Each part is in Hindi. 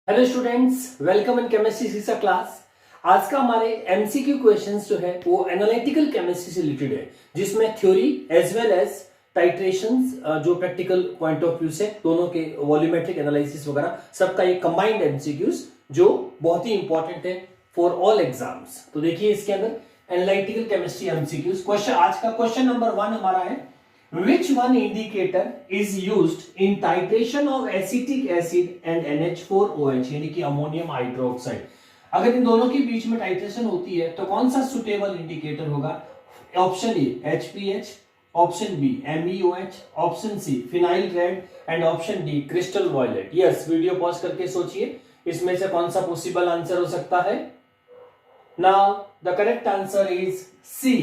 Hello students, welcome in chemistry सीसा क्लास। आज का हमारे एमसीक्यू क्वेश्चंस जो है वो एनालिटिकल केमिस्ट्री से रिलेटेड है, जिसमें theory as well as titrations जो प्रैक्टिकल पॉइंट ऑफ व्यू से दोनों के वॉल्यूमेट्रिक एनालिसिस वगैरह सबका एक कंबाइंड एमसीक्यूज जो बहुत ही इंपॉर्टेंट है फॉर ऑल एग्जाम्स। तो देखिए इसके अंदर एनालिटिकल केमिस्ट्री एमसीक्यूज क्वेश्चन। आज का क्वेश्चन नंबर 1 हमारा है, which one indicator is used in titration of acetic acid and NH4OH यानी कि अमोनियम हाइड्रोक्साइड। अगर इन दोनों के बीच में टाइट्रेशन होती है तो कौन सा सुटेबल इंडिकेटर होगा? Option A HPH, option B MEOH, option C phenyl red and option D crystal violet. Yes, video pause करके सोचिए इसमें से कौन सा पॉसिबल आंसर हो सकता है। Now the correct answer is C,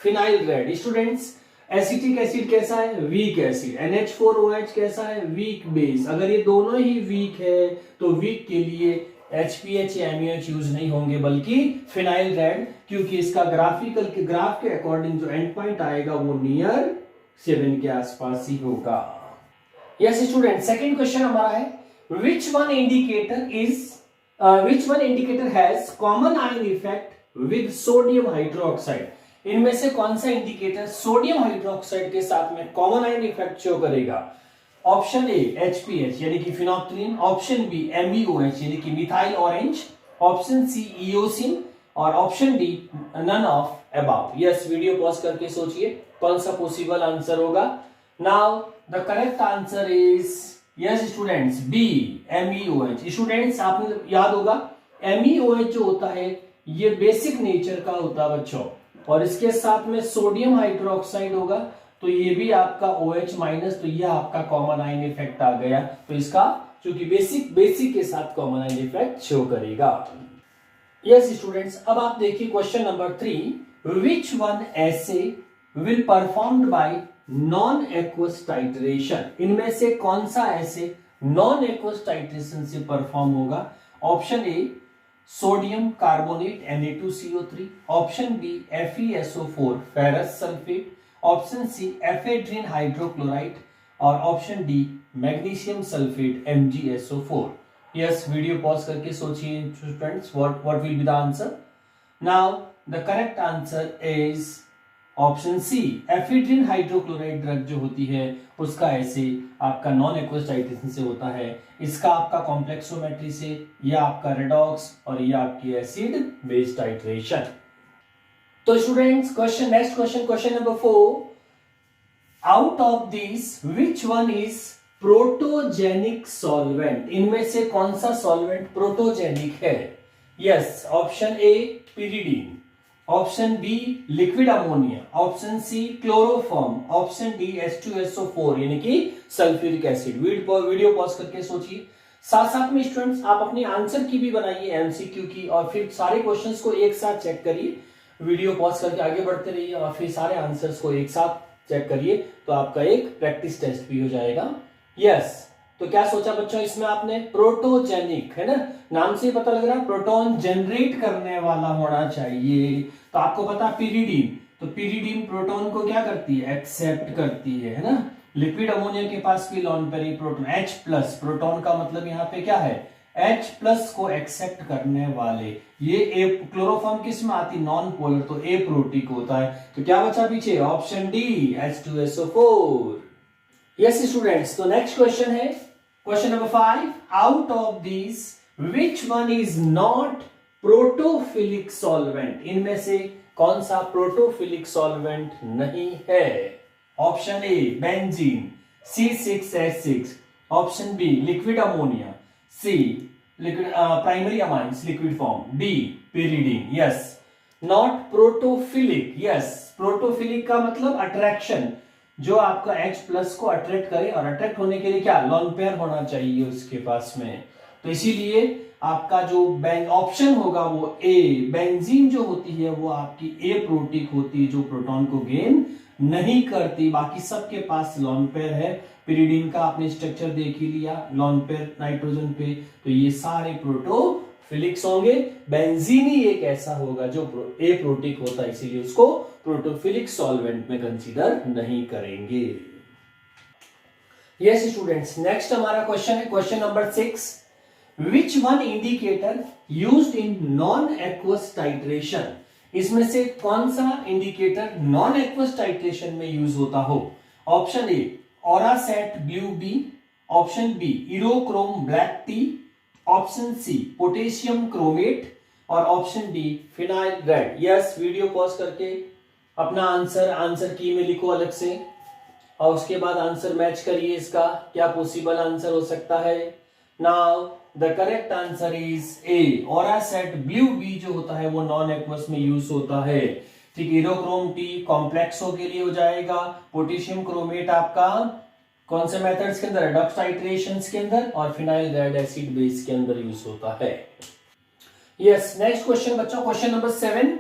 phenyl red. Students, acetic acid कैसा है? Weak acid. NH4OH कैसा है? Weak base. अगर ये दोनों ही वीक है तो वीक के लिए HPH या MEOH यूज नहीं होंगे बल्कि फिनाइल रेड, क्योंकि इसका ग्राफिकल के ग्राफ के अकॉर्डिंग जो एंड पॉइंट आएगा वो नियर 7 के आसपास ही होगा। यस स्टूडेंट, सेकंड क्वेश्चन हमारा है, which one indicator has common ion effect with sodium hydroxide। इनमें से कौन सा इंडिकेटर सोडियम हाइड्रोक्साइड के साथ में कॉमन आयन इफेक्ट शो करेगा? ऑप्शन ए HPH यानी कि फिनोप्थलीन, ऑप्शन बी MEOH यानी कि methyl orange, option C eosin और option D none of above. Yes, video pause करके सोचिए कौन सा पॉसिबल आंसर होगा। Now the correct answer is yes students, B MEOH। Students, आपने याद होगा MEOH जो होता है ये बेसिक नेचर का होता है बच्चों, और इसके साथ में सोडियम हाइड्रोक्साइड होगा तो ये भी आपका OH माइनस, तो ये आपका कॉमन आयन इफेक्ट आ गया। तो इसका चूंकि बेसिक के साथ कॉमन आयन इफेक्ट शो करेगा। यस स्टूडेंट्स, अब आप देखिए question number 3, which one assay will performed by non aqueous titration. इनमें से कौन सा ऐसे नॉन एक्वस टाइट्रेशन से परफॉर्म होगा? Option A sodium carbonate Na2CO3, option B FeSO4 ferrous sulphate, option C ephedrine hydrochloride और option D magnesium sulphate MgSO4। Yes, video pause करके सोचिए students, what will be the answer. Now the correct answer is option C, ephedrine hydrochloride drug जो होती है उसका ऐसे आपका नॉन एक्वस टाइट्रेशन से होता है। इसका आपका कॉम्प्लेक्सोमेट्री से, या आपका रेडॉक्स और या आपकी एसिड बेस टाइट्रेशन। तो students, next question number 4, out of this which one is protogenic solvent. इनमें से कौन सा सॉल्वेंट प्रोटोजेनिक है? Yes, option A pyridine, option B liquid ammonia, option C chloroform, option D H2SO4 यानी कि सल्फ्यूरिक एसिड। वीडियो पॉज करके सोचिए। साथ में स्टूडेंट्स आप अपनी आंसर की भी बनाइए एमसीक्यू की, और फिर सारे क्वेश्चंस को एक साथ चेक करिए। वीडियो पॉज करके आगे बढ़ते रहिए और फिर सारे आंसर्स को एक साथ चेक करिए, तो आपका एक प्रैक्टिस टेस्ट भी हो जाएगा। यस, तो क्या सोचा बच्चों इसमें आपने? प्रोटोजेनिक है ना, नाम से ही पता लग रहा है प्रोटॉन जनरेट करने वाला होना चाहिए। तो आपको पता पिरिडीन, तो पिरिडीन प्रोटॉन को क्या करती है? एक्सेप्ट करती है ना। लिक्विड अमोनिया के पास भी lone pair proton H+, proton का मतलब यहाँ पे क्या है? H+ को एक्सेप्ट करने वाले। ये क्लोरोफॉर्म किस में आती? नॉन पोलर, तो एप्रोटिक होता है। तो क्या बचा पीछे? Option D H2SO4। Yes students, तो नेक्स्ट क्वेश्चन है question number 5, out of this which one is not protophilic solvent. इनमें से कौन सा प्रोटोफिलिक सॉल्वेंट नहीं है? Option A benzene, C6H6, option B liquid ammonia, C liquid primary amines liquid form, D pyridine. Yes, not protophilic. Yes, protophilic का मतलब अट्रैक्शन, जो आपका H+ को अट्रैक्ट करे, और अट्रैक्ट होने के लिए क्या? लॉन पेयर होना चाहिए उसके पास में। तो इसीलिए आपका जो ऑप्शन होगा वो ए, बेंजीन जो होती है वो आपकी एप्रोटिक होती है, जो प्रोटॉन को गेन नहीं करती। बाकी सबके पास लॉन पेयर है। पिरिडीन का आपने स्ट्रक्चर देख ही लिया, लॉन पेयर नाइट्रोजन पे, तो ये सारे प्रोटोफिलिक्स होंगे। बेंजीन ही एक ऐसा होगा जो एप्रोटिक होता है, इसीलिए उसको प्रोटोफिलिक सॉल्वेंट में कंसीडर नहीं करेंगे। यस स्टूडेंट्स, नेक्स्ट हमारा क्वेश्चन है question number 6, which one indicator used in non aqueous titration, इसमें से कौन सा इंडिकेटर नॉन एक्वस टाइट्रेशन में यूज होता हो? Option A oracet blue B, option B eriochrome black T, option C potassium chromate और option D phenyl red. Yes, video pause करके अपना आंसर की में लिखो अलग से और उसके बाद आंसर मैच करिए इसका क्या पॉसिबल आंसर हो सकता है। Now the correct answer is A oracet blue B जो होता है वो नॉन एक्वस में यूज होता है। ठीक, इरोक्रोम टी कॉम्प्लेक्सो के लिए हो जाएगा, पोटेशियम क्रोमेट आपका कौन से मेथड्स के अंदर, रिडक्स टाइट्रेशंस के अंदर, और फिनाइल रेड एसिड बेस के अंदर यूज होता है। यस, नेक्स्ट क्वेश्चन बच्चों, question number 7,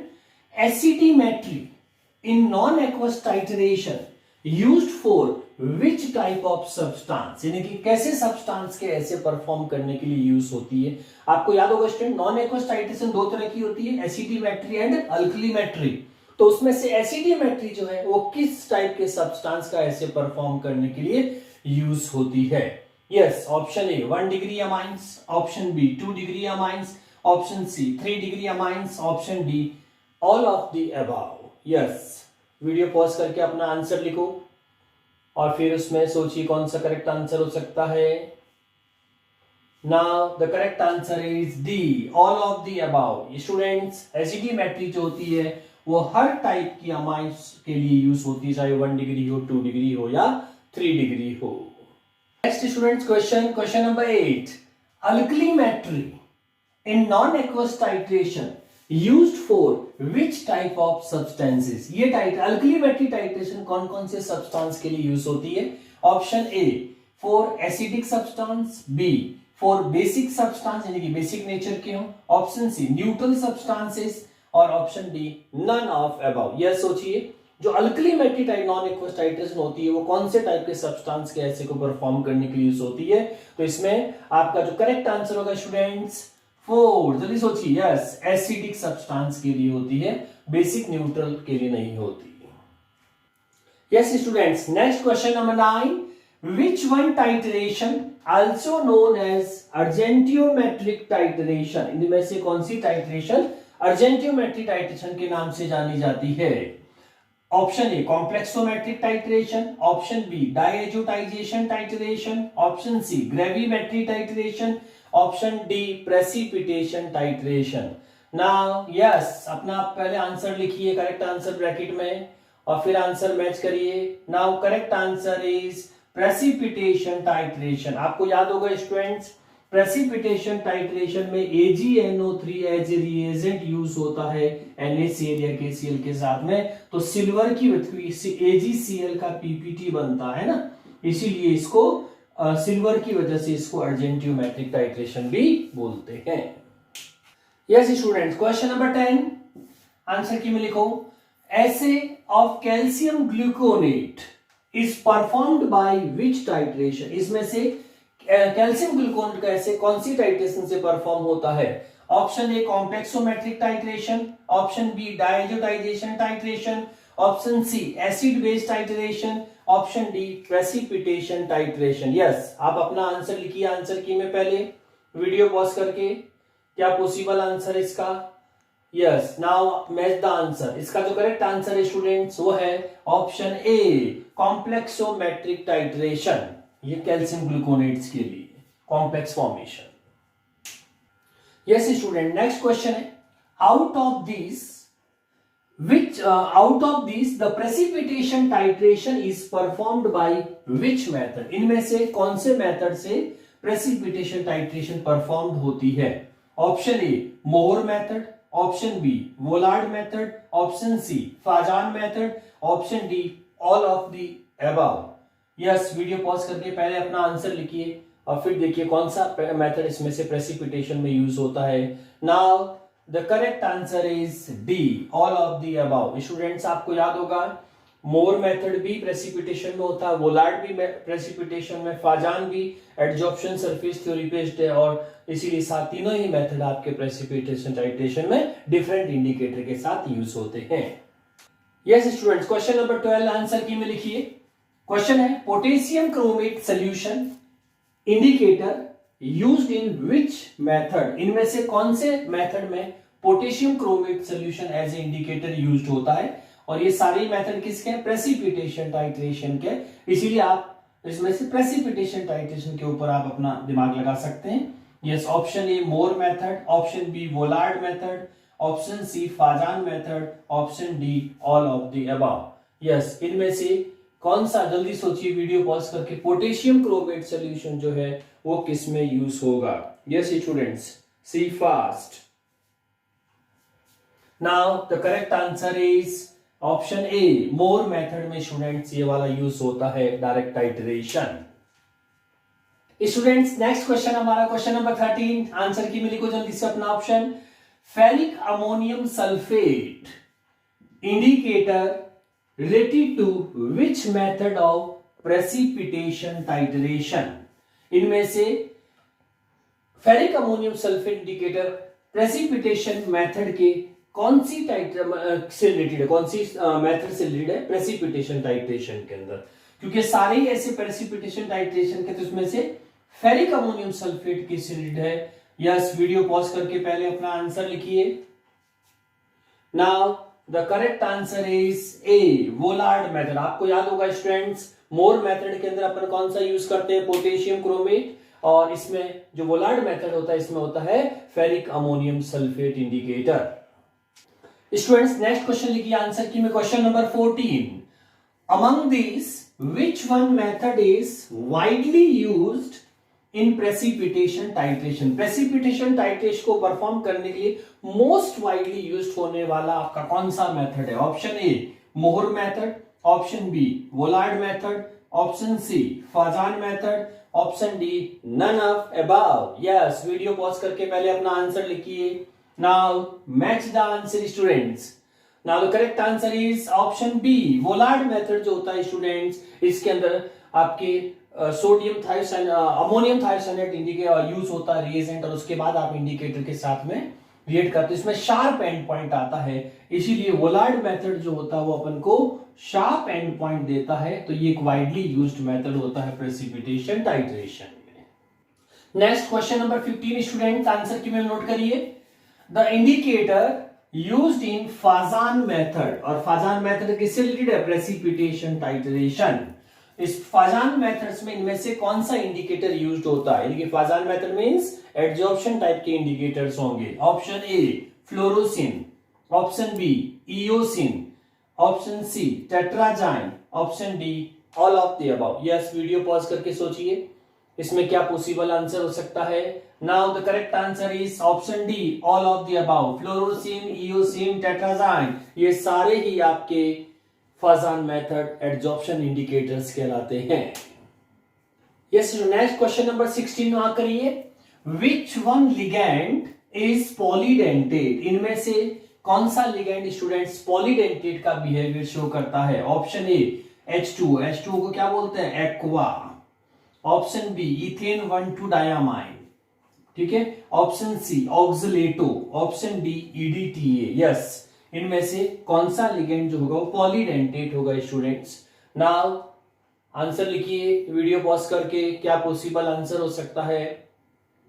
acidimetry in non aqueous titration used for which type of substance, यानी कि कैसे सब्सटेंस के ऐसे परफॉर्म करने के लिए यूज होती है। आपको याद होगा स्टूडेंट, नॉन एक्वस टाइट्रेशन दो तरह की होती है, एसिटिमेट्री एंड अल्कलीमेट्री। तो उसमें से एसिटिमेट्री जो है वो किस टाइप के सब्सटेंस का ऐसे परफॉर्म करने के लिए यूज होती है? Yes, option A 1 degree amines, option B 2 degree amines, option C 3 degree amines, option D all of the above. Yes, video pause करके अपना आंसर लिखो और फिर उसमें सोचिए कौन सा करेक्ट आंसर हो सकता है। Now the correct answer is D all of the above. Students, acidimetry जो होती है वो हर टाइप की अमाइंस के लिए यूज होती है, चाहे 1 डिग्री हो, 2 डिग्री हो या 3 डिग्री हो। Next students question number 8, alkalimetry in non aqueous titration used for which type of substances. ये अल्कलीमेट्री टाइट्रेशन कौन कौन से सब्सटेंस के लिए यूज होती है? Option A for acidic substance, B for basic substance यानी कि बेसिक नेचर के हो, ऑप्शन सी न्यूट्रल सब्सटेंसेस और option D none of above. यह सोचिए जो alkalimetry type non aqueous titration होती है वो कौन से टाइप के सब्सटेंस के ऐसे को परफॉर्म करने के लिए यूज होती है? तो इसमें आपका जो करेक्ट आंसर होगा स्टूडेंट्स 4, जल्दी सोचिए। यस, एसिडिक सब्सटेंस के लिए होती है, बेसिक न्यूट्रल के लिए नहीं होती। Yes students, next question number 9, which one titration also known as argentometric titration, इनमें से कौन सी टाइट्रेशन अर्जेंटियोमेट्रिक टाइट्रेशन के नाम से जानी जाती है? Option A complexometric titration, option B diazotization titration, option C gravimetry titration, option D precipitation titration. Now yes, अपना पहले आंसर लिखिए करेक्ट आंसर ब्रैकेट में और फिर आंसर मैच करिए। Now correct answer is precipitation titration. आपको याद होगा स्टूडेंट्स, प्रेसिपिटेशन टाइट्रेशन में AgNO3 as a reagent use होता है NaCl या KCl के साथ में, तो सिल्वर की AgCl का PPT बनता है ना, इसीलिए इसको सिल्वर की वजह से इसको अर्जेंटियोमेट्रिक टाइट्रेशन भी बोलते हैं। Yes students, question number 10, answer key में लिखो, assay of calcium gluconate is performed by which titration, इसमें से कैल्शियम ग्लूकोनेट का ऐसे कौन सी टाइट्रेशन से परफॉर्म होता है? Option A complexometric titration, option B diazotization titration, option C acid base titration, option D precipitation titration. Yes, आप अपना आंसर लिखिए आंसर की में पहले वीडियो पॉज करके क्या पॉसिबल आंसर इसका। Yes, now match the answer. इसका जो करेक्ट आंसर है स्टूडेंट्स वो है ऑप्शन ए कॉम्प्लेक्सोमेट्रिक टाइट्रेशन, ये कैल्शियम ग्लूकोनेट्स के लिए complex formation. Yes student, next question है, out of this the precipitation titration is performed by which method, इनमें से कौन से मेथड से precipitation titration performed होती है? Option A Mohr method, option B Volhard method, option C Fajans method, option D all of the above. Yes, video pause करके पहले अपना आंसर लिखिए और फिर देखिए कौन सा मेथड इसमें से प्रेसिपिटेशन में यूज होता है। Now the correct answer is D all of the above. Students, आपको याद होगा मोर मेथड भी प्रेसिपिटेशन में होता है, वोलार्ड भी प्रेसिपिटेशन में, फाजान भी एडजॉर्प्शन सरफेस थ्योरी बेस्ड है, और इसीलिए साथ तीनों ही मेथड आपके प्रेसिपिटेशन टाइट्रेशन में डिफरेंट इंडिकेटर के साथ यूज होते हैं। Yes students, question number 12 answer key में लिखिए। क्वेश्चन है, potassium chromate solution indicator used in which method, इनमें से कौन से मेथड में potassium chromate solution as a indicator used होता है। और ये सारे मेथड किसके हैं, प्रेसिपिटेशन टाइट्रेशन के, इसीलिए आप इसमें से प्रेसिपिटेशन टाइट्रेशन के ऊपर आप अपना दिमाग लगा सकते हैं। यस, option A Mohr method, option B Volhard method, option C Fajans method, option D all of the above. Yes, इनमें से कौन सा, जल्दी सोचिए वीडियो पॉज करके, पोटेशियम क्रोमेट सोल्यूशन जो है वो किस में यूज होगा। Yes students, see fast. Now the correct answer is option A Mohr method में स्टूडेंट्स ये वाला यूज होता है, direct titration. Students next question हमारा क्वेश्चन नंबर 13, आंसर की में लिखो जल्दी से अपना option. Ferric ammonium sulphate indicator related to which method of precipitation titration, इनमें से ferric ammonium sulphate indicator precipitation method के कौन सी से रिलेटेड है, कौन सी मेथड से रिलेटेड है प्रेसिपिटेशन टाइट्रेशन के अंदर, क्योंकि सारे ही ऐसे प्रेसिपिटेशन टाइट्रेशन के, तो उसमें से फेरिक अमोनियम सल्फेट की से रिलेटेड है। यस, वीडियो पॉज करके पहले अपना आंसर लिखिए। Now the correct answer is A Volhard method. आपको याद होगा स्टूडेंट्स, मोर मेथड के अंदर अपन कौन सा यूज करते हैं, पोटेशियम क्रोमेट, और इसमें जो वोलार्ड मेथड होता है इसमें होता है ferric ammonium sulphate indicator. Students next question लिखिए आंसर की में, question number 14, among this which one method is widely used in precipitation titration. Precipitation titration को परफॉर्म करने के लिए मोस्ट वाइडली यूज्ड होने वाला आपका कौन सा मेथड है। Option A Mohr method, option B Volhard method, option C Fajans method, option D none of above. Yes, video pause करके पहले अपना आंसर लिखिए। Now match the answer students. Now the correct answer is option B Volhard method जो होता है स्टूडेंट्स, इसके अंदर आपके sodium ammonium thiocyanate indicator use होता है रिएजेंट, और उसके बाद आप इंडिकेटर के साथ में रिएक्ट करते हैं, इसमें शार्प एंड पॉइंट आता है, इसीलिए वोलार्ड मेथड जो होता है वो अपन को शार्प एंड पॉइंट देता है। तो ये एक वाइडली यूज्ड मेथड होता है प्रेसिपिटेशन टाइट्रेशन में। Next question number 15 student, answer key में नोट करिए। The indicator used in Fajans method, और फाजान मेथड किससे रिलेटेड है, प्रेसिपिटेशन टाइट्रेशन। इस फाजान मेथड्स में इनमें से कौन सा इंडिकेटर यूज्ड होता है, यानी कि Fajans method means adsorption type के इंडिकेटर्स होंगे। Option A fluorescein, option B eosin, option C tetrazine, option D all of the above. Yes, video pause करके सोचिए इसमें क्या पॉसिबल आंसर हो सकता है। Now the correct answer is option D all of the above. Fluorescein, eosin, tetrazine ये सारे ही आपके फाजान मेथड एडजॉर्प्शन इंडिकेटर्स कहलाते हैं। यस, नेक्स्ट क्वेश्चन नंबर 16 वहां करिए। Which one ligand is polydentate, इनमें से कौन सा लिगैंड स्टूडेंट्स पॉलीडेंटेट का बिहेवियर शो करता है। ऑप्शन ए H2, H2 को क्या बोलते हैं, aqua. Option B ethane 1,2 diamine, ठीक है। Option C oxalato, option D EDTA। Yes, इनमें से कौन सा लिगेंड जो होगा वो पॉलीडेंटेट होगा स्टूडेंट्स। नाउ आंसर लिखिए वीडियो पॉज करके, क्या पॉसिबल आंसर हो सकता है।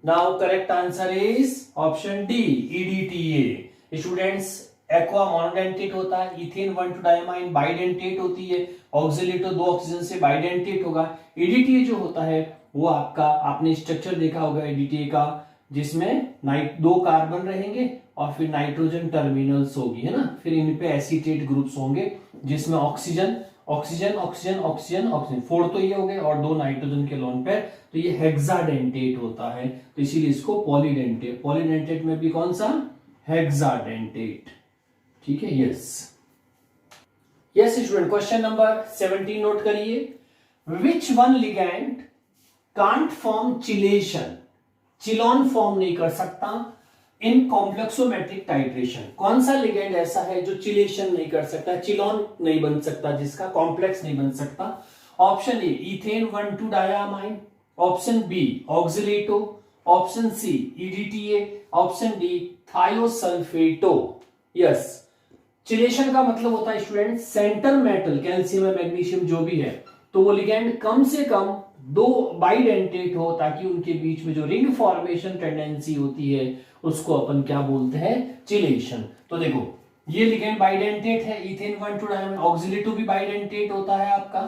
Now correct answer is option D EDTA। Students aqua monodentate होता है, इथेन 1,2 डायमाइन बाइडेंटेट होती है, ऑक्सिलेटो 2 ऑक्सीजन से बाइडेंटेट होगा। EDTA जो होता है वो आपका, आपने स्ट्रक्चर देखा होगा EDTA का, जिसमें 2 कार्बन रहेंगे और फिर नाइट्रोजन टर्मिनल्स होगी, है ना, फिर इन पे एसीटेट ग्रुप्स होंगे जिसमें oxygen oxygen oxygen oxygen oxygen 4 तो ये हो गए और 2 नाइट्रोजन के लोन पेयर, तो ये हेक्साडेंटेट होता है, तो इसीलिए इसको पॉलीडेंटेट। पॉलीडेंटेट में भी कौन सा, हेक्साडेंटेट, ठीक है। Yes yes student, question number 17 note करिए। Which one ligand can't form chelation, chelation form नहीं कर सकता इन कॉम्प्लेक्सोमेट्रिक टाइट्रेशन। कौन सा लिगेंड ऐसा है जो चिलेशन नहीं कर सकता, चिलॉन नहीं बन सकता, जिसका कॉम्प्लेक्स नहीं बन सकता। Option A ethane 1,2 diamine, option B oxalato, option C EDTA, option D thiosulphato. यस, चिलेशन का मतलब होता है स्टूडेंट सेंटर मेटल, कैल्शियम या मैग्नीशियम जो भी है, तो वो लिगेंड कम से कम दो बाइडेंटेट हो, ताकि उनके बीच में जो रिंग फॉर्मेशन टेंडेंसी होती है उसको अपन क्या बोलते हैं, चिलेशन। तो देखो ये लिगेंड बाइडेंटेट है, इथेन 1 2 डायमंड, ऑक्सिलेटो भी बाइडेंटेट होता है आपका,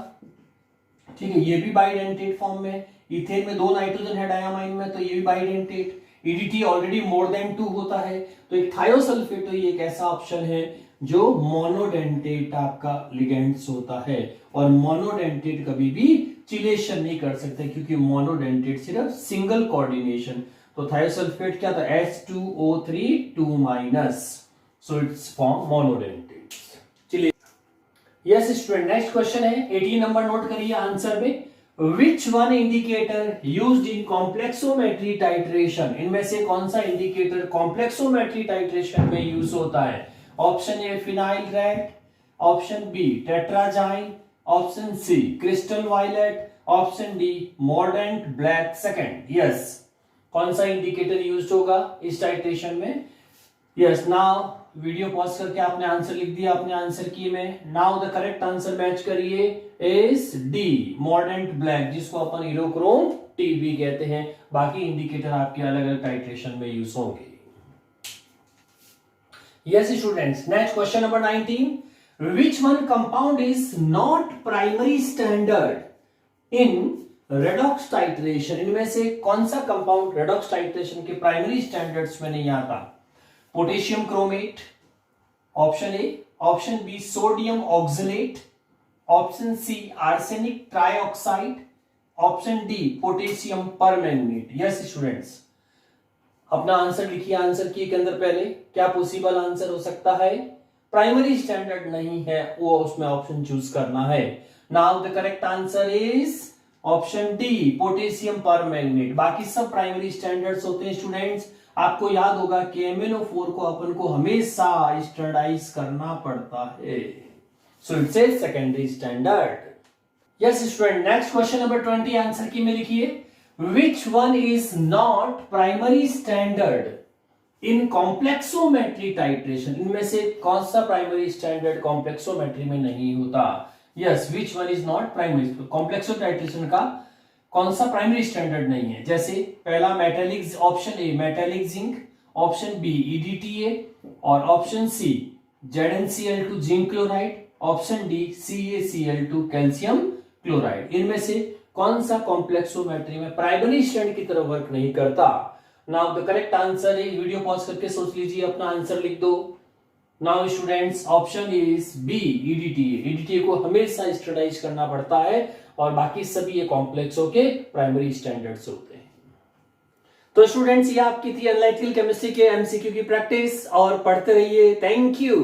ठीक है, ये भी बाइडेंटेट फॉर्म में, इथेन में 2 नाइट्रोजन है डायमाइन में, तो ये भी bidentate, EDT already more than 2 होता है, तो एक थायोसल्फेट तो ये एक ऐसा ऑप्शन है जो मोनोडेंटेट आपका लिगेंड्स होता है, और मोनोडेंटेट कभी भी चिलेशन नहीं कर सकते क्योंकि मोनोडेंटेट सिर्फ सिंगल कोऑर्डिनेशन। तो थायोसल्फेट क्या था, H2O3 2-, so it's form monodentate. चलिए यस स्टूडेंट, नेक्स्ट क्वेश्चन है 18 नंबर, नोट करिए आंसर में, which one indicator used in complexometry titration, इनमें से कौन सा इंडिकेटर कॉम्प्लेक्सोमेट्री टाइट्रेशन में यूज होता है। Option A phenyl red, option B tetrazine, option C crystal violet, option D mordant black second. Yes, कौन सा इंडिकेटर यूज होगा इस टाइट्रेशन में। यस, नाउ वीडियो पॉज करके आपने आंसर लिख दिया अपने आंसर की में। Now the correct answer match करिए इज डी मॉर्डेंट ब्लैक, जिसको अपन इरोक्रोम टी भी कहते हैं। बाकी इंडिकेटर आपके अलग अलग टाइट्रेशन में यूज होंगे। Yes students, next question number 19, which one compound is not primary standard in redox titration, इनमें से कौन सा कंपाउंड redox titration के प्राइमरी स्टैंडर्ड्स में नहीं आता। Potassium chromate, option A, option B sodium oxalate, option C arsenic trioxide, option D potassium permanganate. Yes students, अपना आंसर लिखिए आंसर की के अंदर पहले, क्या पॉसिबल आंसर हो सकता है। प्राइमरी स्टैंडर्ड नहीं है वो उसमें ऑप्शन चूज करना है। Now the correct answer is option D potassium permanganate. बाकी सब प्राइमरी स्टैंडर्ड्स होते हैं स्टूडेंट्स। आपको याद होगा कि MnO4 को अपन को हमेशा स्टैंडर्डाइज करना पड़ता है, so it's a secondary standard. Yes student, next question number 20 answer key में लिखिए, which one is not primary standard in complexometry titration, इनमें से कौन सा प्राइमरी स्टैंडर्ड कॉम्प्लेक्सोमेट्री में नहीं होता। Yes, which one is not primary, complexo titration का कौन सा प्राइमरी स्टैंडर्ड नहीं है। जैसे पहला metallic, option A metallic zinc, option B EDTA, और option C ZnCl2 zinc chloride, option D CaCl2 calcium chloride. इनमें से कौन सा कॉम्प्लेक्सोमेट्री में प्राइमरी स्टैंड की तरह वर्क नहीं करता। नाउ द करेक्ट आंसर है, वीडियो पॉज करके सोच लीजिए, अपना आंसर लिख दो। Now students, option is B EDTA। EDTA को हमेशा स्टैंडर्डाइज करना पड़ता है और बाकी सभी ये कॉम्प्लेक्सो के प्राइमरी स्टैंडर्ड्स होते हैं। तो स्टूडेंट्स, ये आपकी थी एनालिटिकल केमिस्ट्री के MCQ की प्रैक्टिस, और पढ़ते रहिए। Thank you.